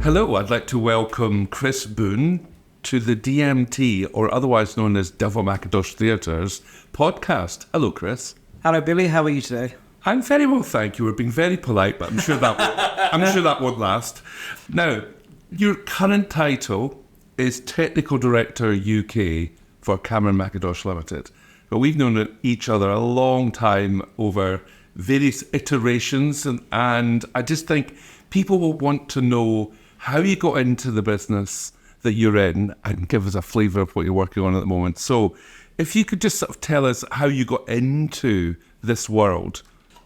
Hello, I'd like to welcome Chris Boone to the DMT, or otherwise known as Delfont Mackintosh Theatre's podcast. Hello, Chris. Hello, Billy. How are you today? I'm very well, thank you. We're being very polite, but I'm sure that won't last. Now, your current title is Technical Director UK for Cameron Mackintosh Ltd. But we've known each other a long time over various iterations, and I just think people will want to know how you got into the business that you're in and give us a flavour of what you're working on at the moment. So if you could just sort of tell us how you got into this world.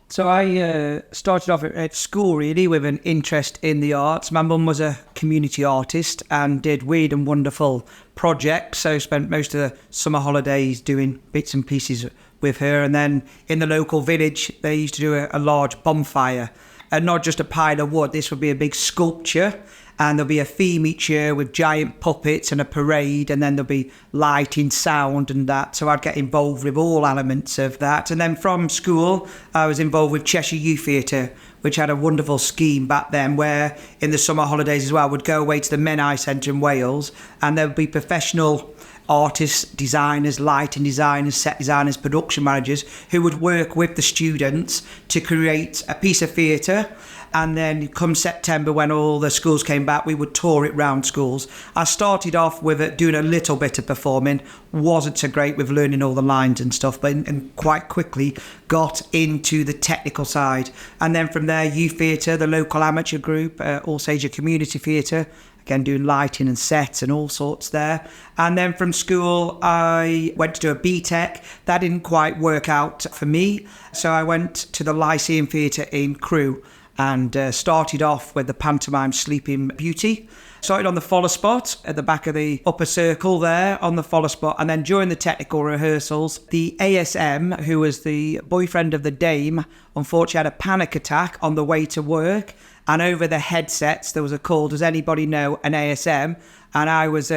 So I started off at school really with an interest in the arts. My mum was a community artist and did weird and wonderful projects. So spent most of the summer holidays doing bits and pieces with her. And then in the local village, they used to do a large bonfire. And not just a pile of wood, this would be a big sculpture. And there'll be a theme each year with giant puppets and a parade, and then there'll be lighting, sound and that. So I'd get involved with all elements of that. And then from school, I was involved with Cheshire Youth Theatre, which had a wonderful scheme back then where in the summer holidays as well, would go away to the Menai Centre in Wales, and there would be professional artists, designers, lighting designers, set designers, production managers who would work with the students to create a piece of theatre. And then come September, when all the schools came back, we would tour it round schools. I started off with it, doing a little bit of performing. Wasn't so great with learning all the lines and stuff, but and quite quickly got into the technical side. And then from there, youth theatre, the local amateur group, All Sager Community Theatre, again doing lighting and sets and all sorts there. And then from school, I went to do a BTEC. That didn't quite work out for me. So I went to the Lyceum Theatre in Crewe, and started off with the pantomime Sleeping Beauty. Started on the follow spot at the back of the upper circle there on the follow spot, and then during the technical rehearsals, the ASM, who was the boyfriend of the dame, unfortunately had a panic attack on the way to work, and over the headsets there was a call, does anybody know an ASM? And I was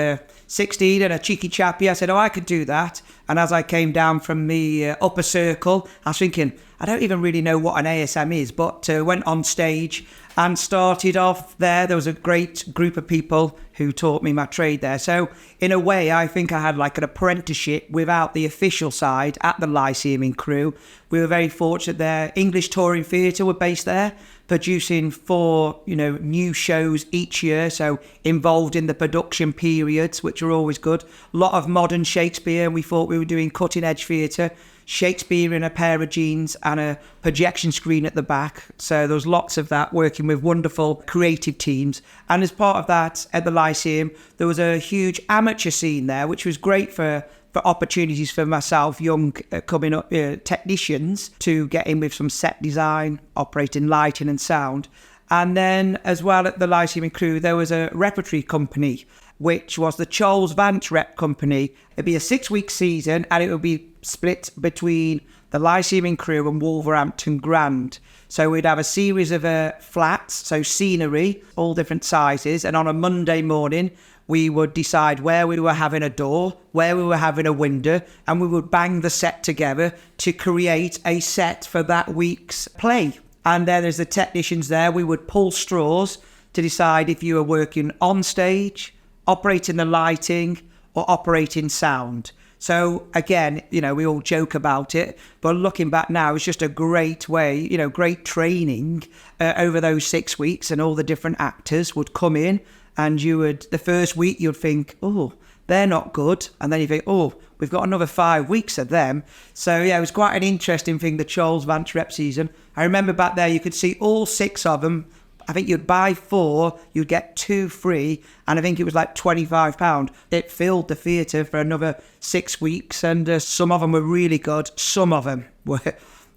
16 and a cheeky chappy. I said, I could do that. And as I came down from the upper circle, I was thinking, I don't even really know what an ASM is, but went on stage and started off there. There was a great group of people who taught me my trade there. So in a way, I think I had like an apprenticeship without the official side at the Lyceum in Crewe. We were very fortunate there. English Touring Theatre were based there, producing 4, new shows each year. So involved in the production periods, which are always good. A lot of modern Shakespeare. We thought we were doing cutting edge theatre. Shakespeare in a pair of jeans and a projection screen at the back. So there was lots of that, working with wonderful creative teams. And as part of that, at the Lyceum, there was a huge amateur scene there, which was great for opportunities for myself, young coming up technicians, to get in with some set design, operating lighting and sound. And then as well at the Lyceum in Crewe, there was a repertory company, which was the Charles Vance Rep Company. It'd be a 6-week season, and it would be split between the Lyceum in Crewe and Wolverhampton Grand. So we'd have a series of flats, so scenery, all different sizes, and on a Monday morning, we would decide where we were having a door, where we were having a window, and we would bang the set together to create a set for that week's play. And then there's the technicians there. We would pull straws to decide if you were working on stage, operating the lighting, or operating sound. So again, we all joke about it, but looking back now, it's just a great way, great training over those 6 weeks, and all the different actors would come in, and the first week you'd think, oh, they're not good. And then you think, oh, we've got another 5 weeks of them. So yeah, it was quite an interesting thing, the Charles Vance Rep season. I remember back there, you could see all 6 of them. I think you'd buy 4, you'd get 2 free, and I think it was like £25. It filled the theatre for another 6 weeks, and some of them were really good. Some of them were,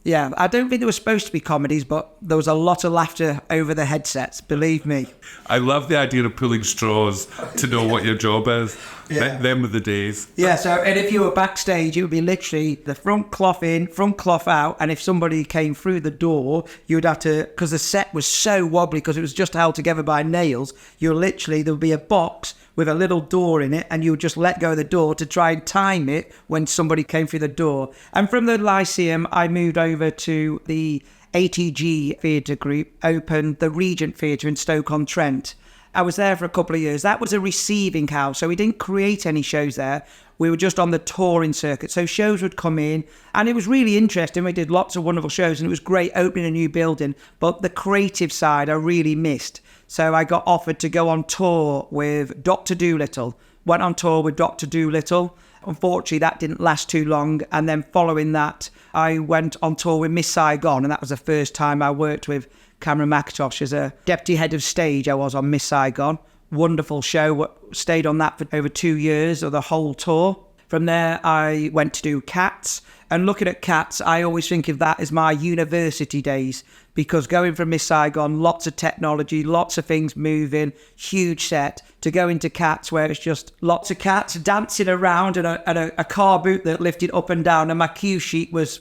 I don't think they were supposed to be comedies, but there was a lot of laughter over the headsets, believe me. I love the idea of pulling straws to know what your job is. Yeah. Them were the days. Yeah, and if you were backstage, it would be literally the front cloth in, front cloth out, and if somebody came through the door, you would have to, because the set was so wobbly, because it was just held together by nails, there would be a box with a little door in it, and you would just let go of the door to try and time it when somebody came through the door. And from the Lyceum, I moved over to the ATG Theatre Group, opened the Regent Theatre in Stoke-on-Trent. I was there for a couple of years. That was a receiving house, so we didn't create any shows there. We were just on the touring circuit. So shows would come in, and it was really interesting. We did lots of wonderful shows, and it was great opening a new building. But the creative side I really missed. So I got offered to go on tour with Dr. Dolittle. Went on tour with Dr. Dolittle. Unfortunately, that didn't last too long. And then following that, I went on tour with Miss Saigon. And that was the first time I worked with Cameron Mackintosh as a deputy head of stage. I was on Miss Saigon. Wonderful show. Stayed on that for over 2 years, or the whole tour. From there, I went to do Cats. And looking at Cats, I always think of that as my university days, because going from Miss Saigon, lots of technology, lots of things moving, huge set, to go into Cats where it's just lots of cats dancing around and a car boot that lifted up and down, and my cue sheet was,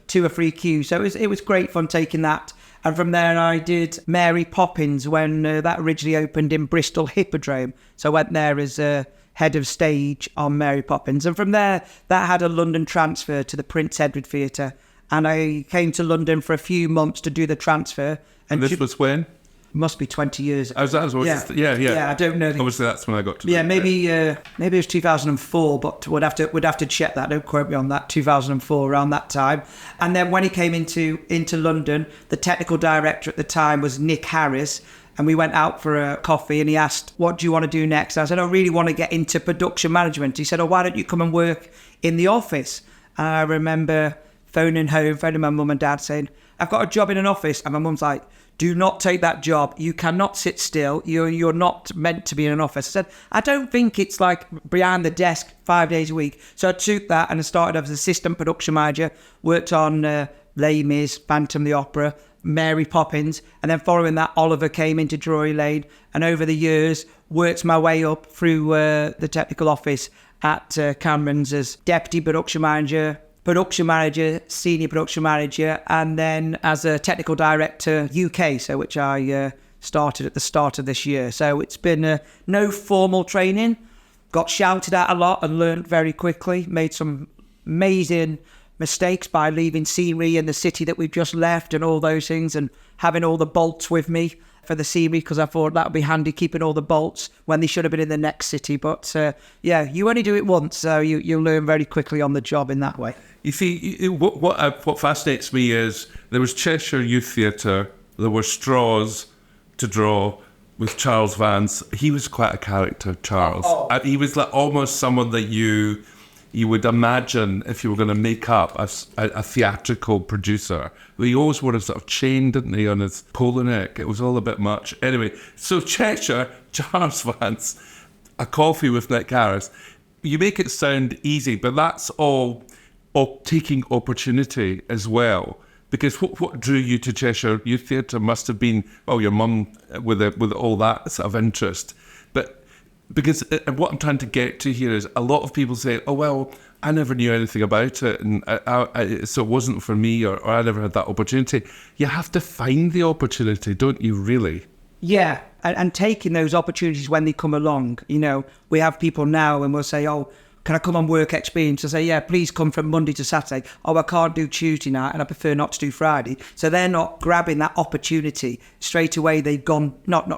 2 or 3 cues. So it was great fun taking that. And from there, I did Mary Poppins when that originally opened in Bristol Hippodrome. So I went there as head of stage on Mary Poppins. And from there, that had a London transfer to the Prince Edward Theatre. And I came to London for a few months to do the transfer. And this was when? Must be 20 years ago. Yeah, I don't know. Obviously, that's when I got to. Yeah, maybe it was 2004, but we'd have to check that. Don't quote me on that. 2004, around that time. And then when he came into London, the technical director at the time was Nick Harris, and we went out for a coffee, and he asked, "What do you want to do next?" I said, "I really want to get into production management." He said, "Oh, why don't you come and work in the office?" And I remember phoning my mum and dad saying, "I've got a job in an office," and my mum's like, "Do not take that job. You cannot sit still. You're not meant to be in an office." I said, "I don't think it's like behind the desk 5 days a week." So I took that and I started as assistant production manager, worked on Les Mis, Phantom the Opera, Mary Poppins, and then following that, Oliver came into Drury Lane, and over the years, worked my way up through the technical office at Cameron's as deputy production manager, senior production manager, and then as a technical director UK, so which I started at the start of this year. So it's been no formal training, got shouted at a lot and learned very quickly, made some amazing mistakes by leaving scenery in the city that we've just left and all those things, and having all the bolts with me for the scenery, because I thought that would be handy, keeping all the bolts when they should have been in the next city. But you only do it once, so you'll learn very quickly on the job in that way. You see, what fascinates me is there was Cheshire Youth Theatre, there were Straws to Draw with Charles Vance. He was quite a character, Charles. He was like almost someone that you would imagine if you were going to make up a theatrical producer. He always wore a sort of chain, didn't he, on his polo neck. It was all a bit much. Anyway, so Cheshire, Charles Vance, a coffee with Nick Harris. You make it sound easy, but that's all taking opportunity as well. Because what drew you to Cheshire Youth Theatre must have been, your mum with all that sort of interest. But because what I'm trying to get to here is a lot of people say, "Oh, well, I never knew anything about it, and so it wasn't for me, or I never had that opportunity." You have to find the opportunity, don't you, really? Yeah, and taking those opportunities when they come along. We have people now and we'll say, "Oh, can I come on work experience?" I say, "Yeah, please come from Monday to Saturday." "Oh, I can't do Tuesday night and I prefer not to do Friday." So they're not grabbing that opportunity straight away. They've gone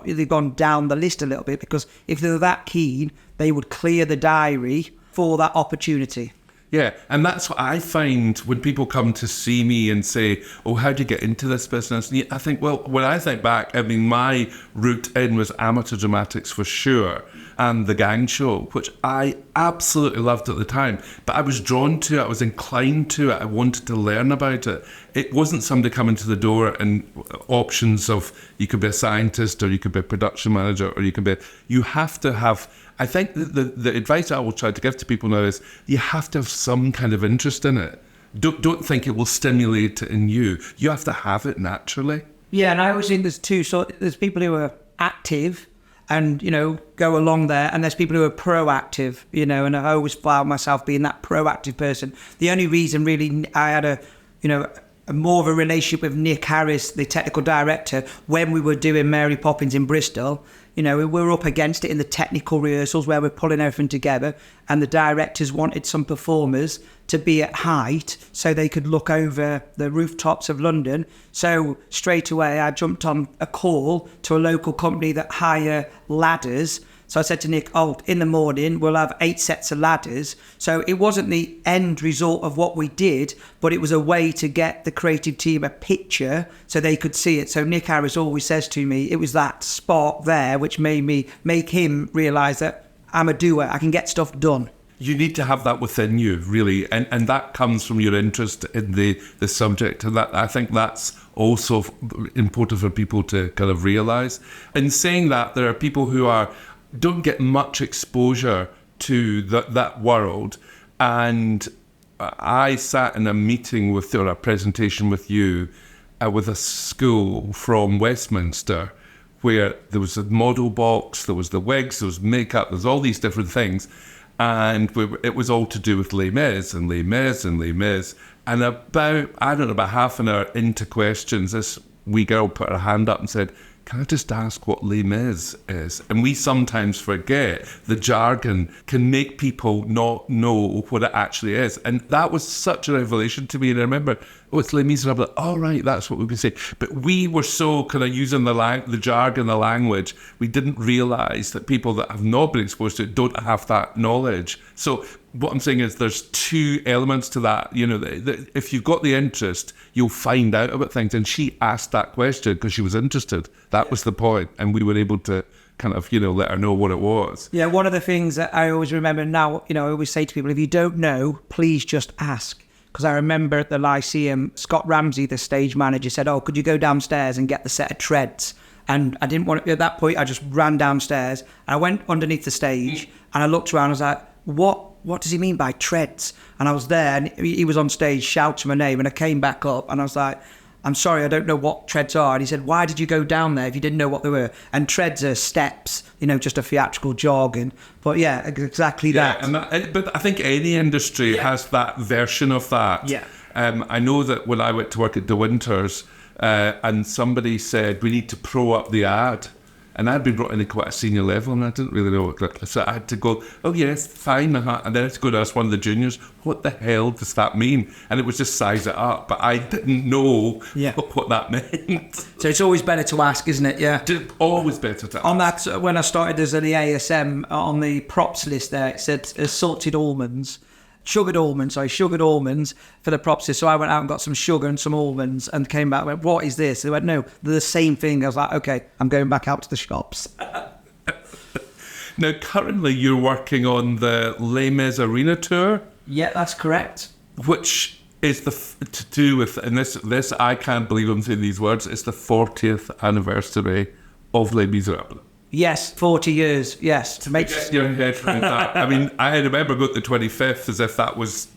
they've gone down the list a little bit, because if they're that keen, they would clear the diary for that opportunity. Yeah, and that's what I find when people come to see me and say, "Oh, how do you get into this business?" And I think, well, when I think back, I mean, my route in was amateur dramatics for sure, and the gang show, which I absolutely loved at the time. But I was drawn to it, I was inclined to it, I wanted to learn about it. It wasn't somebody coming to the door and options of you could be a scientist, or you could be a production manager, or you have to have, I think the advice I will try to give to people now is you have to have some kind of interest in it. Don't think it will stimulate it in you. You have to have it naturally. Yeah, and I always think there's two sorts. There's people who are active and, go along there, and there's people who are proactive, and I always found myself being that proactive person. The only reason really I had a more of a relationship with Nick Harris, the technical director, when we were doing Mary Poppins in Bristol, you know, we're up against it in the technical rehearsals where we're pulling everything together, and the directors wanted some performers to be at height so they could look over the rooftops of London. So straight away I jumped on a call to a local company that hire ladders. So I said to Nick, in the morning, we'll have 8 sets of ladders. So it wasn't the end result of what we did, but it was a way to get the creative team a picture so they could see it. So Nick Harris always says to me, it was that spark there which made him realise that I'm a doer, I can get stuff done. You need to have that within you, really, and that comes from your interest in the subject, and that I think that's also important for people to kind of realise. In saying that, there are people who don't get much exposure to that world, and I sat in a meeting or a presentation with you with a school from Westminster, where there was a model box, there was the wigs, there was makeup, there's all these different things. And it was all to do with Les Mis and Les Mis and Les Mis. And about half an hour into questions, this wee girl put her hand up and said, "Can I just ask what Les Mis is?" And we sometimes forget the jargon can make people not know what it actually is. And that was such a revelation to me. And I remember, it's Les Mis. And I'm like, right, that's what we would say. But we were so kind of using the jargon, the language, we didn't realise that people that have not been exposed to it don't have that knowledge. So what I'm saying is there's 2 elements to that. You know, if you've got the interest, you'll find out about things. And she asked that question because she was interested. That was the point. And we were able to kind of, let her know what it was. Yeah, one of the things that I always remember now, I always say to people, if you don't know, please just ask. Because I remember at the Lyceum, Scott Ramsey, the stage manager, said, could you go downstairs and get the set of treads? And I didn't want to, at that point, I just ran downstairs. And I went underneath the stage and I looked around and I was like, what does he mean by treads? And I was there and he was on stage shouting my name, and I came back up and I was like, I'm sorry, I don't know what treads are. And he said, why did you go down there if you didn't know what they were? And treads are steps, just a theatrical jargon. But yeah, exactly that. But I think any industry has that version of that. Yeah. I know that when I went to work at De Winters, and somebody said, we need to pro up the ad. And I'd been brought in at quite a senior level, and I didn't really know what. So I had to go, oh yes, fine, and then I had to go to ask one of the juniors, what the hell does that mean? And it was just size it up, but I didn't know what that meant. So it's always better to ask, isn't it? Yeah, always better to ask. On that, when I started as an ASM, on the props list there, it said sugared almonds for the props list. So I went out and got some sugar and some almonds and came back and went, what is this? They went, no, they're the same thing. I was like, okay, I'm going back out to the shops. Now, currently you're working on the Les Mis Arena Tour. Yeah, that's correct. Which is to do with, and this I can't believe I'm saying these words, it's the 40th anniversary of Les Miserables. Yes, 40 years, yes. To make your head around that. I mean, I remember going to the 25th as if that was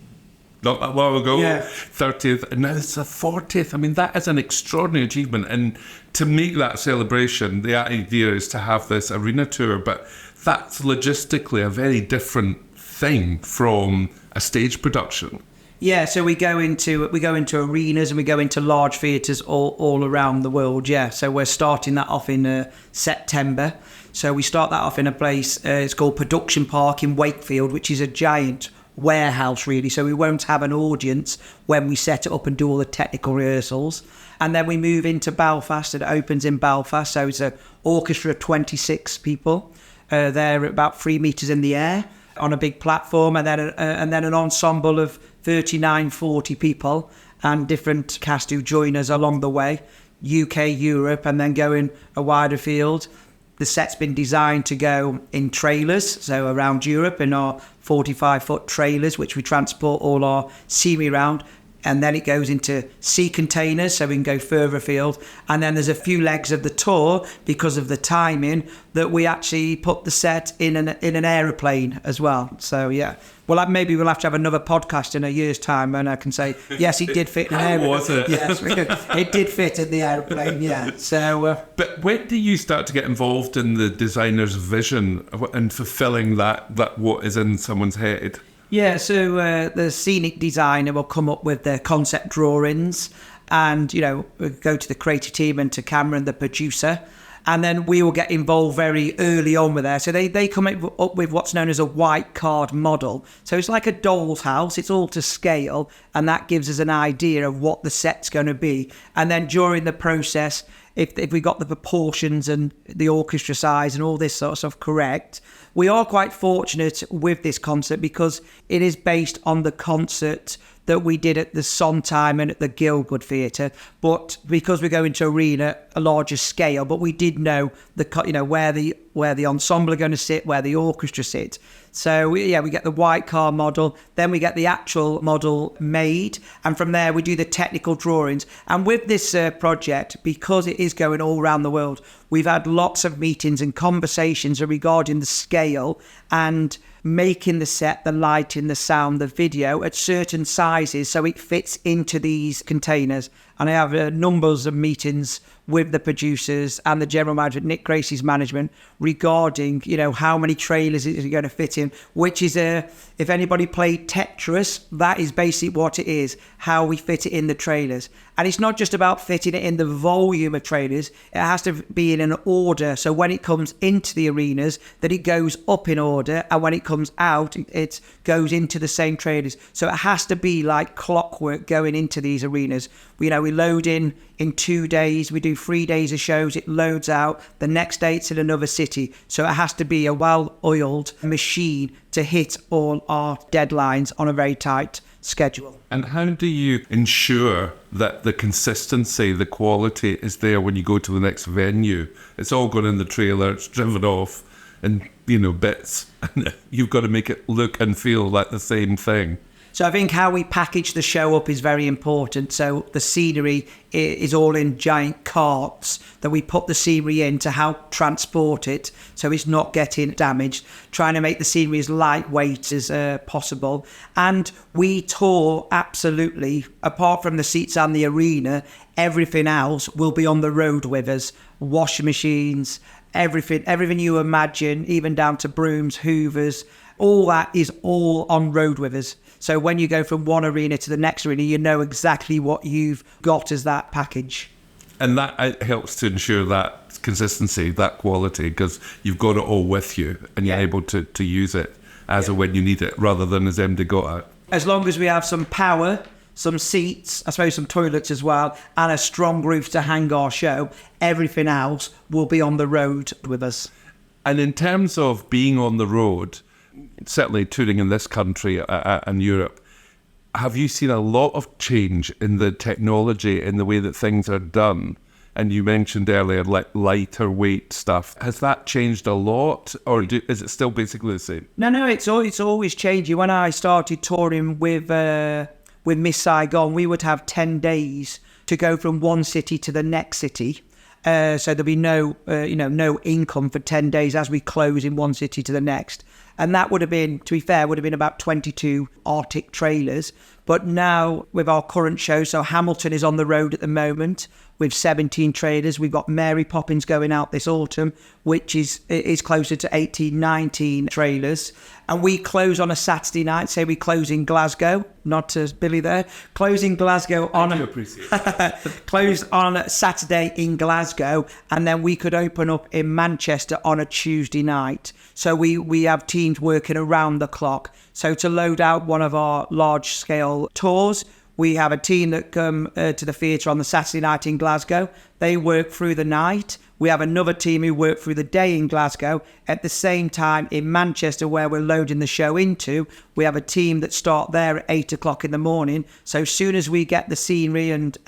not that long ago, 30th, and now it's the 40th. I mean, that is an extraordinary achievement. And to make that celebration, the idea is to have this arena tour, but that's logistically a very different thing from a stage production. Yeah, so we go into arenas and we go into large theatres all around the world. Yeah, so we're starting that off in September. So we start that off in a place, it's called Production Park in Wakefield, which is a giant warehouse really. So we won't have an audience when we set it up and do all the technical rehearsals. And then we move into Belfast. It opens in Belfast. So it's an orchestra of 26 people. They're about 3 meters in the air on a big platform, and then an ensemble of 39, 40 people and different cast who join us along the way, UK, Europe, and then going a wider field. The set's been designed to go in trailers, so around Europe in our 45-foot trailers, which we transport all our scenery around. And then it goes into sea containers, so we can go further afield. And then there's a few legs of the tour, because of the timing, that we actually put the set in an aeroplane as well. So, yeah. Well, maybe we'll have to have another podcast in a year's time, and I can say, yes, it did fit in an aeroplane. How was it? Yes, it did fit in the aeroplane, yeah. So, but when do you start to get involved in the designer's vision and fulfilling that what is in someone's head? Yeah, so the scenic designer will come up with their concept drawings, and, we'll go to the creative team and to Cameron, the producer, And then we will get involved very early on with there. So they come up with what's known as a white card model. So it's like a doll's house. It's all to scale. And that gives us an idea of what the set's going to be. And then during the process, if we got the proportions and the orchestra size and all this sort of stuff correct, we are quite fortunate with this concert because it is based on the concert that we did at the Sondheim and at the Gielgud Theatre, but because we're going to arena, a larger scale, but we did know where the ensemble are going to sit, where the orchestra sit. So we get the white card model, then we get the actual model made, and from there we do the technical drawings. And with this project, because it is going all around the world, we've had lots of meetings and conversations regarding the scale and making the set, the lighting, the sound, the video at certain sizes so it fits into these containers. And I have numbers of meetings with the producers and the general manager, Nick Gracie's management, regarding, how many trailers is it going to fit in, which is if anybody played Tetris, that is basically what it is, how we fit it in the trailers. And it's not just about fitting it in the volume of trailers, it has to be in an order. So when it comes into the arenas, that it goes up in order, and when it comes out, it goes into the same trailers. So it has to be like clockwork going into these arenas. We load in 2 days, we do 3 days of shows, it loads out, the next day it's in another city. So it has to be a well-oiled machine to hit all our deadlines on a very tight schedule. And how do you ensure that the consistency, the quality is there when you go to the next venue? It's all gone in the trailer, it's driven off in, bits. You've got to make it look and feel like the same thing. So I think how we package the show up is very important. So the scenery is all in giant carts that we put the scenery in to help transport it so it's not getting damaged, trying to make the scenery as lightweight as possible. And we tour absolutely, apart from the seats and the arena, everything else will be on the road with us. Washing machines, everything you imagine, even down to brooms, hoovers, all that is all on road with us. So when you go from one arena to the next arena, you know exactly what you've got as that package. And that helps to ensure that consistency, that quality, because you've got it all with you and you're able to use it as and when you need it, rather than as MD got it. As long as we have some power, some seats, I suppose some toilets as well, and a strong roof to hang our show, everything else will be on the road with us. And in terms of being on the road, certainly touring in this country and Europe, have you seen a lot of change in the technology, in the way that things are done? And you mentioned earlier, like lighter weight stuff. Has that changed a lot, or is it still basically the same? No, it's always changing. When I started touring with Miss Saigon, we would have 10 days to go from one city to the next city. So there'll be no income for 10 days as we close in one city to the next. And that would have been, to be fair, about 22 Arctic trailers. But now with our current show, so Hamilton is on the road at the moment with 17 trailers. We've got Mary Poppins going out this autumn, which is closer to 18, 19 trailers. And we close on a Saturday night. Say we close in Glasgow, not as Billy there. Close in Glasgow close on Saturday in Glasgow, and then we could open up in Manchester on a Tuesday night. So we have teams working around the clock. So to load out one of our large-scale tours, we have a team that come to the theatre on the Saturday night in Glasgow. They work through the night. We have another team who work through the day in Glasgow. At the same time, in Manchester, where we're loading the show into, we have a team that start there at 8 o'clock in the morning. So as soon as we get the scenery and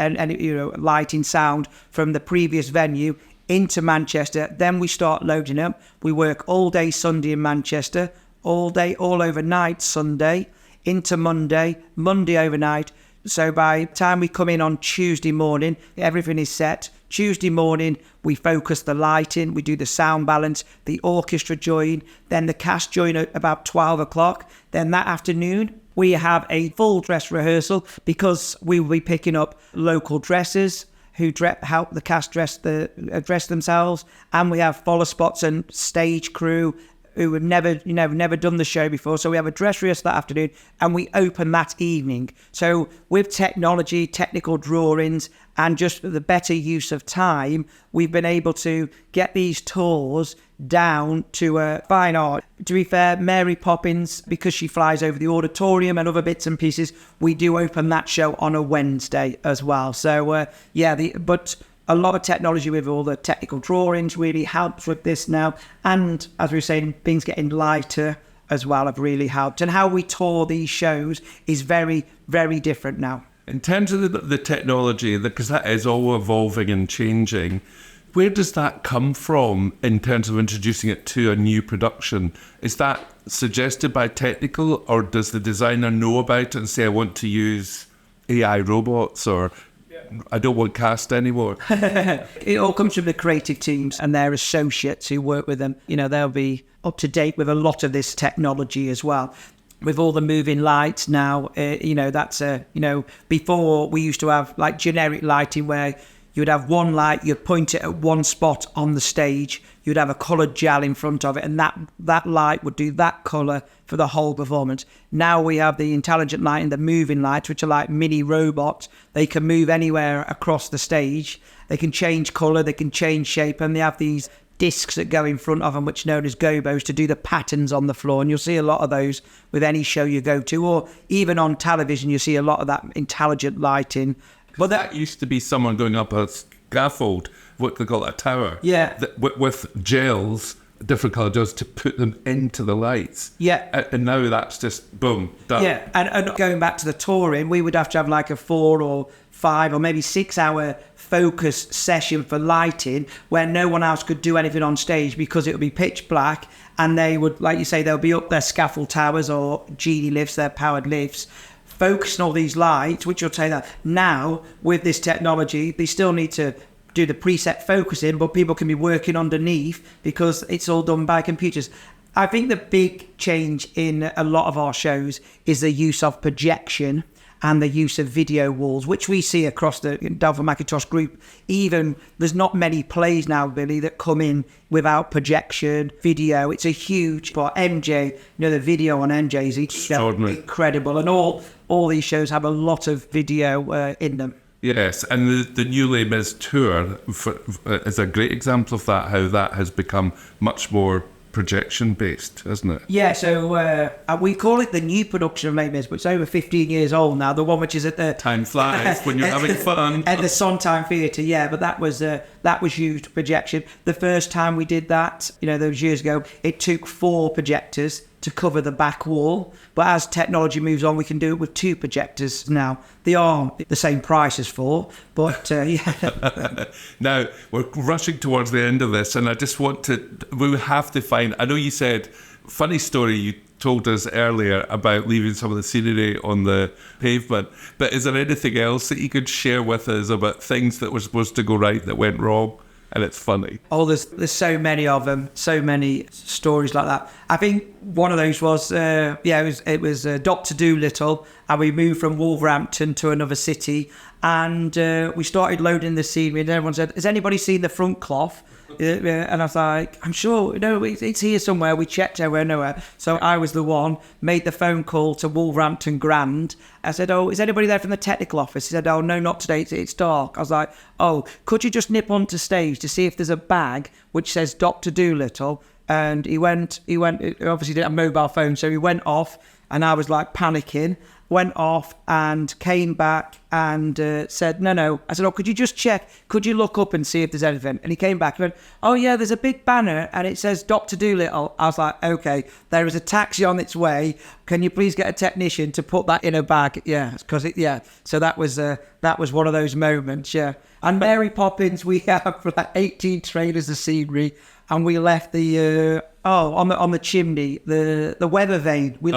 lighting, sound from the previous venue into Manchester, then we start loading up. We work all day Sunday in Manchester, all day, all overnight Sunday, into Monday overnight. So by the time we come in on Tuesday morning, everything is set. Tuesday morning, we focus the lighting, we do the sound balance, the orchestra join, then the cast join at about 12 o'clock. Then that afternoon, we have a full dress rehearsal because we will be picking up local dressers who help the cast dress themselves. And we have follow spots and stage crew who have never done the show before. So we have a dress rehearsal that afternoon, and we open that evening. So with technology, technical drawings, and just the better use of time, we've been able to get these tours down to fine art. To be fair, Mary Poppins, because she flies over the auditorium and other bits and pieces, we do open that show on a Wednesday as well. So but a lot of technology with all the technical drawings really helps with this now. And as we were saying, things getting lighter as well have really helped. And how we tour these shows is very, very different now. In terms of the technology, because that is all evolving and changing, where does that come from in terms of introducing it to a new production? Is that suggested by technical, or does the designer know about it and say, I want to use AI robots, or I don't want cast anymore? It all comes from the creative teams and their associates who work with them. They'll be up to date with a lot of this technology as well. With all the moving lights now, before we used to have like generic lighting where you'd have one light, you'd point it at one spot on the stage, you'd have a coloured gel in front of it, and that light would do that colour for the whole performance. Now we have the intelligent lighting, the moving lights, which are like mini robots. They can move anywhere across the stage. They can change colour, they can change shape, and they have these discs that go in front of them, which are known as gobos, to do the patterns on the floor. And you'll see a lot of those with any show you go to, or even on television, you see a lot of that intelligent lighting. But that used to be someone going up a scaffold, what they call a tower, with gels, different colour gels, to put them into the lights. Yeah. And now that's just, boom, done. Yeah, and going back to the touring, we would have to have like a 4 or 5 or maybe 6 hour focus session for lighting where no one else could do anything on stage because it would be pitch black, and they would, like you say, they'll be up their scaffold towers or genie lifts, their powered lifts, focusing all these lights, which will take that. Now, with this technology, they still need to do the preset focusing, but people can be working underneath because it's all done by computers. I think the big change in a lot of our shows is the use of projection and the use of video walls, which we see across the Delfont Mackintosh group. Even there's not many plays now, Billy, that come in without projection, video. It's a huge part. MJ, the video on MJ is incredible, and all these shows have a lot of video in them. Yes, and the new Les Mis tour is a great example of that, how that has become much more projection-based, hasn't it? Yeah, so we call it the new production of Les Mis, but it's over 15 years old now, the one which is at the... Time flies when you're having fun. At the Sondheim Theatre, yeah, but that was used projection. The first time we did that, those years ago, it took 4 projectors to cover the back wall, but as technology moves on, we can do it with 2 projectors now. They are the same price as 4, but yeah. Now, we're rushing towards the end of this, and I just we have to find, I know you said, funny story you told us earlier about leaving some of the scenery on the pavement, but is there anything else that you could share with us about things that were supposed to go right that went wrong? And it's funny. Oh, there's so many of them, so many stories like that. I think one of those was, it was Dr. Dolittle, and we moved from Wolverhampton to another city, and we started loading the scenery, and everyone said, has anybody seen the front cloth? And I was like, I'm sure, it's here somewhere. We checked everywhere, nowhere. So I was the one, made the phone call to Wolverhampton Grand. I said, oh, is anybody there from the technical office? He said, oh, no, not today, it's dark. I was like, oh, could you just nip onto stage to see if there's a bag which says Dr. Dolittle? And he went, he obviously didn't have a mobile phone, so he went off, and I was like panicking. Went off and came back and said, no. I said, oh, could you just check? Could you look up and see if there's anything? And he came back and went, oh, yeah, there's a big banner and it says Dr. Dolittle. I was like, okay, there is a taxi on its way. Can you please get a technician to put that in a bag? Yeah, So that was one of those moments, yeah. And Mary Poppins, we have like 18 trailers of scenery, and we left the... on the chimney, the weather vane. We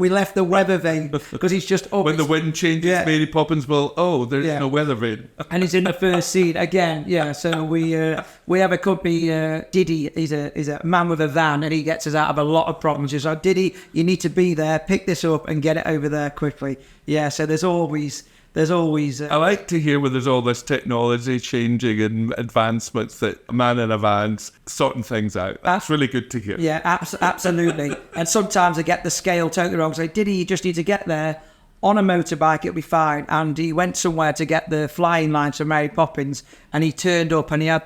left the weather vane because it's just up. When the wind changes, Mary Poppins will, there's no weather vane. And it's in the first scene again, yeah. So we have a company, Diddy, he's a man with a van, and he gets us out of a lot of problems. He's like, Diddy, you need to be there, pick this up and get it over there quickly. Yeah, so there's always there's always... I like to hear where there's all this technology changing and advancements that a man in a van's sorting things out. That's really good to hear. Yeah, absolutely. And sometimes I get the scale totally wrong. So you just need to get there on a motorbike, it'll be fine. And he went somewhere to get the flying lines for Mary Poppins, and he turned up and he had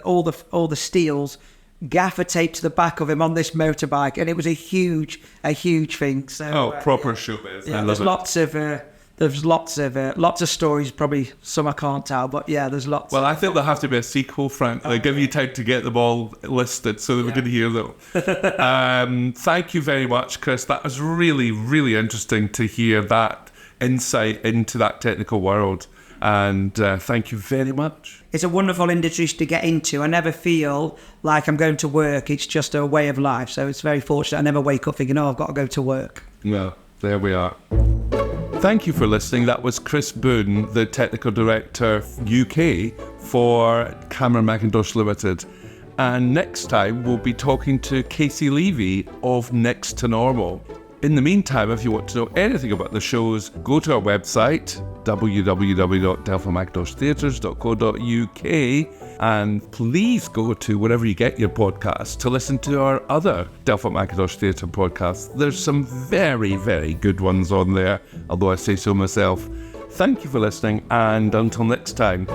all the steels gaffer taped to the back of him on this motorbike, and it was a huge thing. So proper showbiz. Yeah, I love it. There's lots of stories. Probably some I can't tell, but yeah, there's lots. Well, I think there'll have to be a sequel, Frank. They give you time to get them all listed so that we can hear them. Thank you very much, Chris. That was really, really interesting to hear that insight into that technical world. And thank you very much. It's a wonderful industry to get into. I never feel like I'm going to work. It's just a way of life. So it's very fortunate. I never wake up thinking, I've got to go to work. Well, there we are. Thank you for listening. That was Chris Boone, the Technical Director UK for Cameron Mackintosh Ltd. And next time we'll be talking to Casey Levy of Next to Normal. In the meantime, if you want to know anything about the shows, go to our website, www.delfontmackintostheatres.co.uk, and please go to wherever you get your podcasts to listen to our other Delfont Mackintosh Theatre podcasts. There's some very, very good ones on there, although I say so myself. Thank you for listening, and until next time.